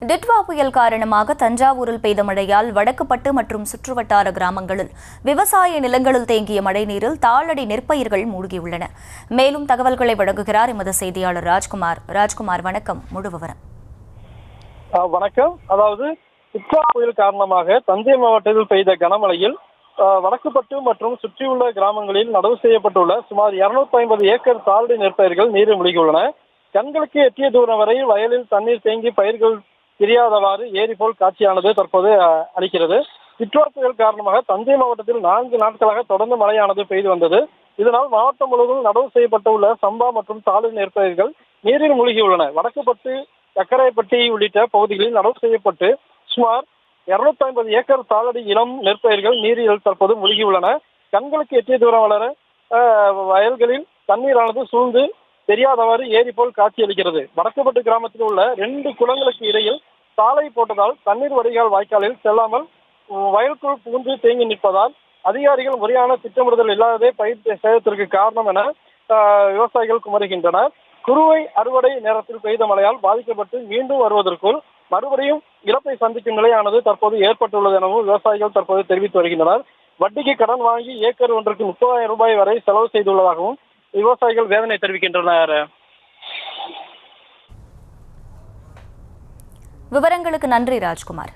டிட்வா புயல் காரணமாக தஞ்சாவூரில் பெய்த மழையால் வடக்குப்பட்டு மற்றும் சுற்றுவட்டார கிராமங்களில் விவசாய நிலங்களில் தேங்கிய மழைநீரில் தாளடி நெற்பயிர்கள் மூழ்கியுள்ளன. மேலும் தகவல்களை வழங்குகிறார் எமது செய்தியாளர் ராஜ்குமார். ராஜ்குமார், வணக்கம். முழு விவரம். வணக்கம். அதாவது டிட்வா புயல் காரணமாக தஞ்சை மாவட்டத்தில் பெய்த கனமழையில் வடக்குப்பட்டு மற்றும் சுற்றியுள்ள கிராமங்களில் நடவு செய்யப்பட்டுள்ள சுமார் 250 ஏக்கர் தாளடி நெற்பயிர்கள் நீரில் மூழ்கியுள்ளன. கண்களுக்கு எட்டிய தூரம் வரை வயலில் தண்ணீர் தேங்கி பயிர்கள் தெரியாதவாறு ஏரி போல் காட்சியானது தற்போது அளிக்கிறது. டிட்வா புயல் காரணமாக தஞ்சை மாவட்டத்தில் 4 நாட்களாக தொடர்ந்து மழையானது பெய்து வந்தது. இதனால் மாவட்டம் முழுவதும் நடவு செய்யப்பட்டுள்ள சம்பா மற்றும் தாளடி நெற்பயிர்கள் நீரில் மூழ்கியுள்ளன. வடக்குப்பட்டு, சக்கரைப்பட்டி உள்ளிட்ட பகுதிகளில் நடவு செய்யப்பட்டு சுமார் 250 ஏக்கர் தாளடி இளம் நெற்பயிர்கள் நீரில் தற்போது மூழ்கியுள்ளன. கண்களுக்கு எட்டிய தூரம் வளர வயல்களில் தண்ணீரானது சூழ்ந்து தெரியாதவாறு ஏரி போல் காட்சியளிக்கிறது. வடக்குப்பட்டு கிராமத்தில் உள்ள 2 குளங்களுக்கு இடையில் சாலை போட்டதால் தண்ணீர் வடிகால் வாய்க்காலில் செல்லாமல் வயலுக்குள் புகுந்து தேங்கி நிற்பதால் அதிகாரிகள் முறையான திட்டமிடுதல் இல்லாததே பயிர் சேதத்திற்கு காரணம் என விவசாயிகள் குமருகின்றனர். குறுவை அறுவடை நேரத்தில் பெய்த மழையால் பாதிக்கப்பட்டு மீண்டும் வருவதற்குள் மறுபடியும் இழப்பை சந்திக்கும் நிலையானது தற்போது ஏற்பட்டுள்ளது எனவும் விவசாயிகள் தற்போது தெரிவித்து வருகின்றனர். வட்டிக்கு கடன் வாங்கி ஏக்கர் ஒன்றுக்கு 30,000 ரூபாய் வரை செலவு செய்துள்ளதாகவும் விவசாயிகள் வேதனை தெரிவிக்கின்றனர். விவரங்களுக்கு நன்றி ராஜ்குமார்.